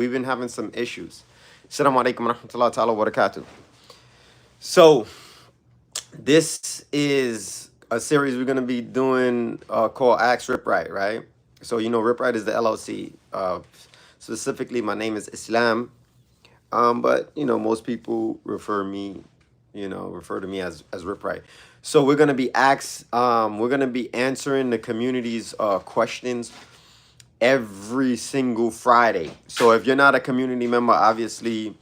We've been having some issues. Assalamu alaikum wa rahmatullahi ta'ala wa barakatuh. So, this is a series we're going to be doing called Ask RipRight, right? So, RipRight is the LLC. Specifically, my name is Islam. But, most people refer to me as RipRight. So, we're going to be we're going to be answering the community's questions every single Friday. So if you're not a community member, obviously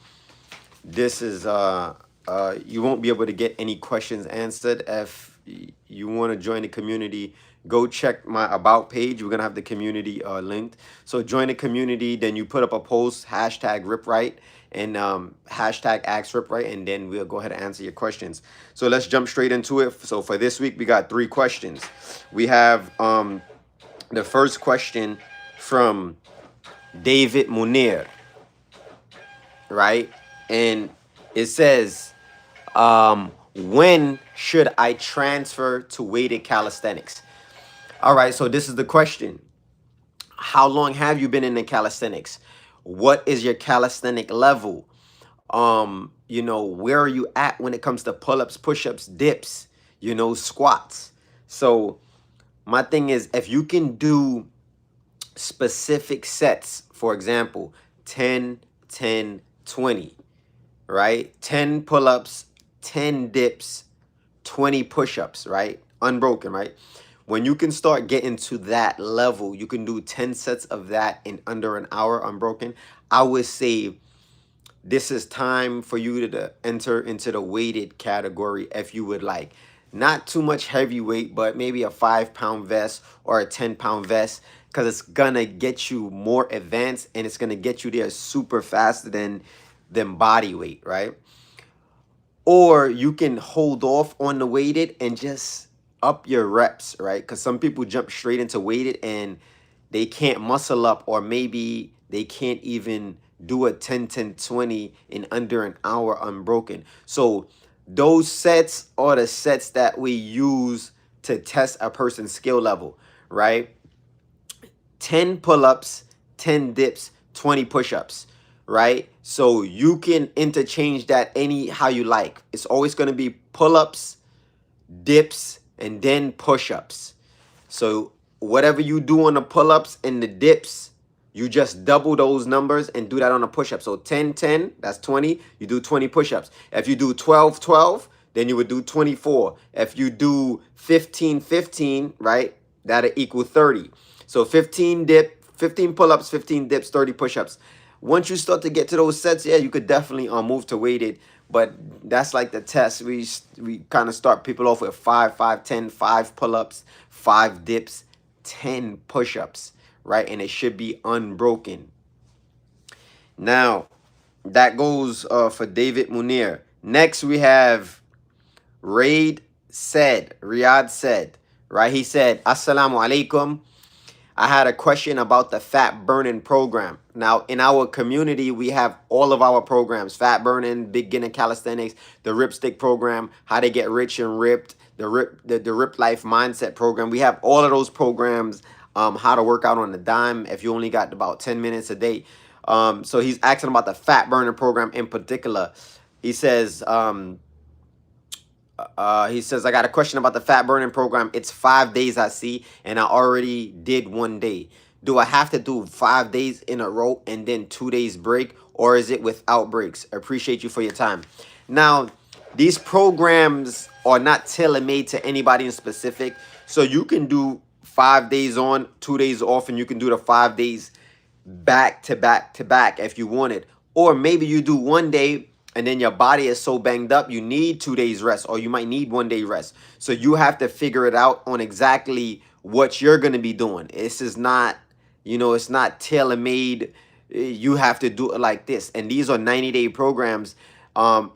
this is you won't be able to get any questions answered. If you want to join the community, go check my about page. We're gonna have the community linked. So join the community, then you put up a post, hashtag RipRight and hashtag Ask RipRight, and then we'll go ahead and answer your questions. So let's jump straight into it. So for this week, we got 3 questions. We have the first question from David Munir, right? And it says, when should I transfer to weighted calisthenics? All right, so this is the question. How long have you been in the calisthenics? What is your calisthenic level? Where are you at when it comes to pull-ups, push-ups, dips, squats? So my thing is, if you can do specific sets, for example, 10, 10, 20, right? 10 pull-ups, 10 dips, 20 push-ups, right? Unbroken, right? When you can start getting to that level, you can do 10 sets of that in under an hour unbroken. I would say this is time for you to enter into the weighted category if you would like. Not too much heavyweight, but maybe a 5-pound vest or a 10-pound vest, because it's gonna get you more advanced and it's gonna get you there super fast than body weight, right? Or you can hold off on the weighted and just up your reps, right? Because some people jump straight into weighted and they can't muscle up, or maybe they can't even do a 10, 10, 20 in under an hour unbroken. So those sets are the sets that we use to test a person's skill level, right? 10 pull-ups, 10 dips, 20 push-ups, right? So you can interchange that any how you like. It's always going to be pull-ups, dips, and then push-ups. So whatever you do on the pull-ups and the dips, you just double those numbers and do that on a push-up. So 10, 10, that's 20. You do 20 push-ups. If you do 12, 12, then you would do 24. If you do 15, 15, right, that'll equal 30. So 15 pull-ups, 15 dips, 30 push-ups. Once you start to get to those sets, yeah, you could definitely move to weighted. But that's like the test. We kind of start people off with 5, 5, 10, 5 pull-ups, 5 dips, 10 push-ups, right? And it should be unbroken. Now, that goes for David Munir. Next, we have Riyadh said, right? He said, Assalamu alaikum. I had a question about the fat burning program. Now, in our community, we have all of our programs: fat burning, beginner calisthenics, the Rip Stick program, how to get rich and ripped, the Rip Life Mindset program. We have all of those programs, how to work out on a dime if you only got about 10 minutes a day. So he's asking about the fat burning program in particular. He says, I got a question about the fat burning program. It's 5 days I see, and I already did 1 day. Do I have to do 5 days in a row and then 2 days break, or is it without breaks? Appreciate you for your time. Now, these programs are not tailor-made to anybody in specific. So you can do 5 days on, 2 days off, and you can do the 5 days back to back to back if you wanted. Or maybe you do 1 day and then your body is so banged up you need 2 days rest, or you might need 1 day rest. So you have to figure it out on exactly what you're going to be doing. This is not, it's not tailor-made. You have to do it like this. And these are 90-day programs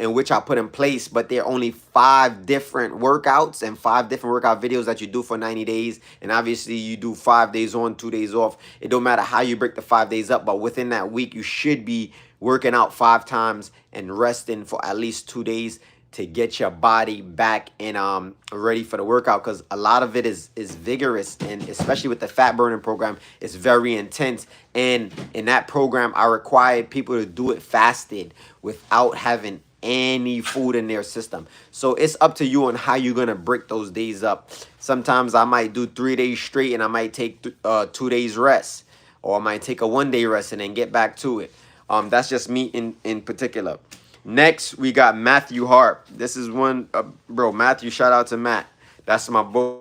in which I put in place, but they're only 5 different workouts and 5 different workout videos that you do for 90 days. And obviously you do 5 days on, 2 days off. It don't matter how you break the 5 days up, but within that week, you should be working out 5 times and resting for at least 2 days. to get your body back and ready for the workout, because a lot of it is vigorous, and especially with the fat burning program, it's very intense. And in that program, I required people to do it fasted without having any food in their system. So it's up to you on how you're gonna break those days up. Sometimes I might do 3 days straight and I might take 2 days rest, or I might take a 1 day rest and then get back to it. That's just me in particular. Next, we got Matthew Harp. This is one, bro. Matthew, shout out to Matt. That's my boy.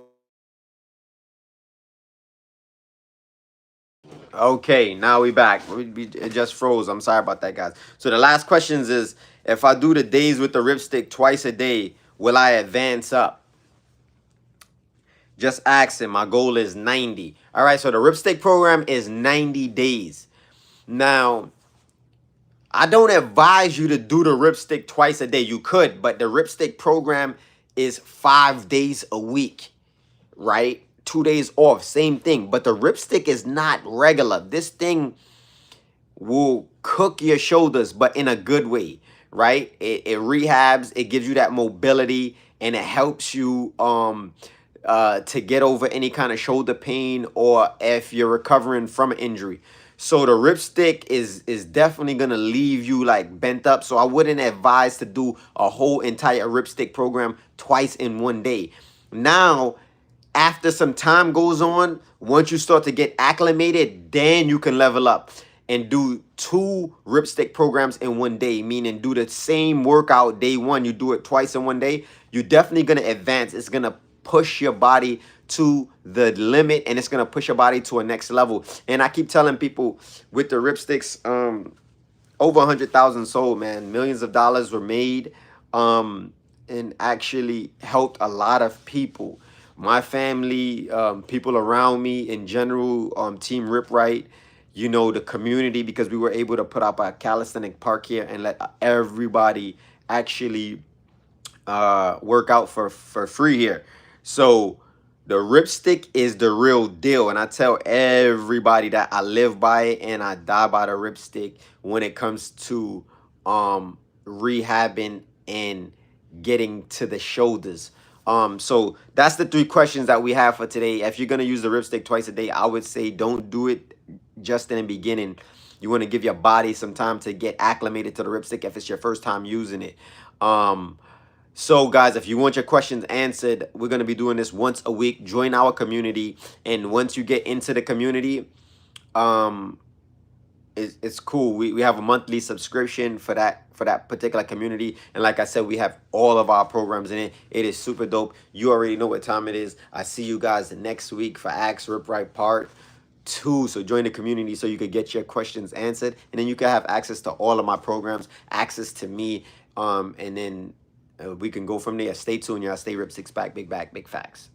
Okay, now we back. It just froze. I'm sorry about that, guys. So the last questions is, if I do the days with the ripstick twice a day, will I advance up? Just asking. My goal is 90. All right, so the ripstick program is 90 days. Now, I don't advise you to do the ripstick twice a day. You could, but the ripstick program is 5 days a week, right? 2 days off, same thing. But the ripstick is not regular. This thing will cook your shoulders, but in a good way, right? It rehabs, it gives you that mobility, and it helps you to get over any kind of shoulder pain, or if you're recovering from an injury. So the ripstick is definitely gonna leave you like bent up. So I wouldn't advise to do a whole entire ripstick program twice in 1 day. Now, after some time goes on, once you start to get acclimated, then you can level up and do 2 ripstick programs in 1 day, meaning do the same workout day 1, you do it twice in 1 day. You're definitely gonna advance. It's gonna push your body to the limit, and it's gonna push your body to a next level. And I keep telling people, with the ripsticks, over 100,000 sold, man. Millions of dollars were made, and actually helped a lot of people. My family, people around me in general, Team RipRight, you know, the community, because we were able to put up a calisthenic park here and let everybody actually work out for free here. So the ripstick is the real deal, and I tell everybody that I live by it and I die by the ripstick when it comes to rehabbing and getting to the shoulders. So that's the 3 questions that we have for today. If you're gonna use the ripstick twice a day, I would say don't do it just in the beginning. You want to give your body some time to get acclimated to the ripstick if it's your first time using it. So guys, if you want your questions answered, we're going to be doing this once a week. Join our community, and once you get into the community, it's cool. We have a monthly subscription for that particular community, and like I said, we have all of our programs in it. It is super dope. You already know what time it is. I see you guys next week for Ask RipRight Part 2. So join the community so you could get your questions answered, and then you can have access to all of my programs, access to me, and then we can go from there. Stay tuned, y'all. Stay Rip Six Pack, Big Back, Big Facts.